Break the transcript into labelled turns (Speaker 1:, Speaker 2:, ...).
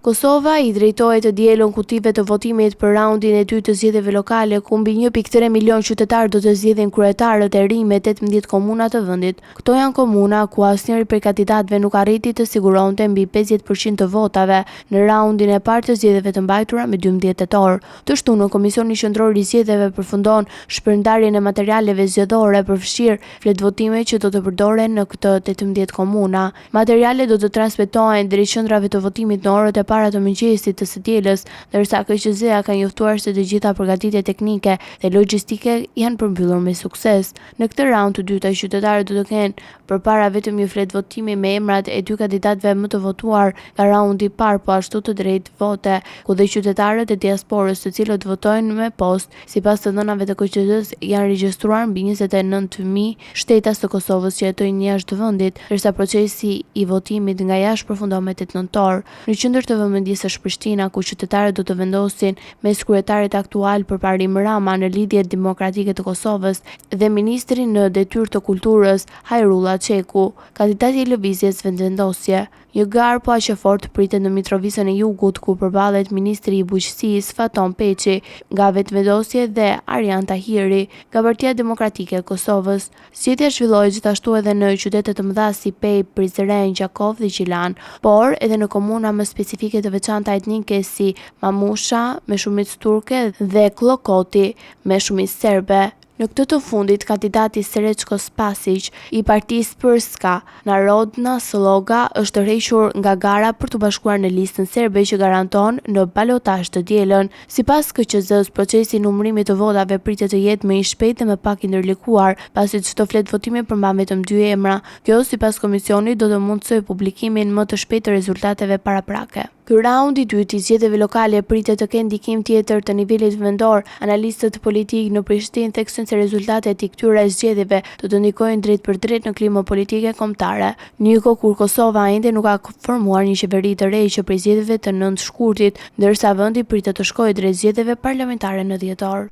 Speaker 1: Kosova i drejtohet të dielën kutive të votimit për raundin e dytë të zgjedhjeve lokale, ku mbi 1.3 milion qytetar do të zgjedhin kryetarët e ri me 18 komuna të vendit. Këto janë komuna ku asnjëri prej kandidatëve nuk arriti të siguronte mbi 50% të votave në raundin e parë të zgjedhjeve të mbajtura me 12 tetor. Të shtunën, Komisioni Qendror i Zgjedhjeve përfundon shpërndarjen e materialeve zgjedhore përfshirë fletvotime që do të përdoren në këtë 18 komuna. Materialet do të transmetohen drejt qendrave të votimit në orët e para të mëngjesit të së dielës, ndërsa KQZ-a ka njoftuar se të gjitha përgatitjet teknike dhe logjistike janë përmbyllur me sukses. Në këtë raund të dytë, qytetarët do të kenë përpara vetëm një flet votimi me emrat e dy kandidatëve më të votuar nga raundi i parë, po ashtu të drejtë vote, ku dhe qytetarët e diasporës, të cilët votojnë me post, sipas të dhënave të KQZ-s, janë regjistruar mbi 29.000 shtetas të Kosovës që jetojnë jashtë vendit, ndërsa procesi i votimit nga jashtë përfundon me 8 nëntor. Në qendër të vëmendjes është Prishtina, ku qytetarët do të vendosin mes kryetarit aktual Përparim Rama në lidhjet demokratike të Kosovës dhe ministrin në detyrë të kulturës Hajrullah Çeku, kandidati i lëvizjes vendvendosje. Një garë po aq e fortë pritet në Mitrovicën e Jugut, ku përballet ministri i bujqësisë Faton Peçi nga vetëvendosje dhe Arjan Tahiri nga Partia Demokratike e Kosovës. Zgjedhja zhvillohet gjithashtu edhe në qytete të mëdha si Pej, Prizren, Gjakov dhe Gjilan, por edhe në komuna më specifike të veçanta etnike si Mamusha me shumicë turke dhe Klokoti me shumicë serbe. Në këtë të fundit, kandidati Srećko Spasić i partisë Prska Narodna Sloga është tërhequr nga gara për të bashkuar në listën serbe që garanton në balotazh të dielën. Sipas KQZ-s, procesi i numërimit të votave pritet të jetë më i shpejtë dhe më pak i ndërlikuar, pasi çdo flet votimi përmban vetëm 2 emra. Kjo, sipas komisionit, do të mundsojë publikimin më të shpejtë të rezultateve paraprake. Ky raund i dytë i zgjedhjeve lokale pritet të kenë ndikim tjetër të nivelit vendor. Analistët politikë në Prishtinë theksojnë se rezultatet i këtyre zgjedhjeve do të ndikojnë drejt për drejt në klimën politike kombëtare. Në një kohë kur Kosova ende nuk ka formuar një qeveri të re që prej zgjedhjeve të 9 shkurtit, ndërsa vendi pritet të shkojë drejt zgjedhjeve parlamentare në dhjetor.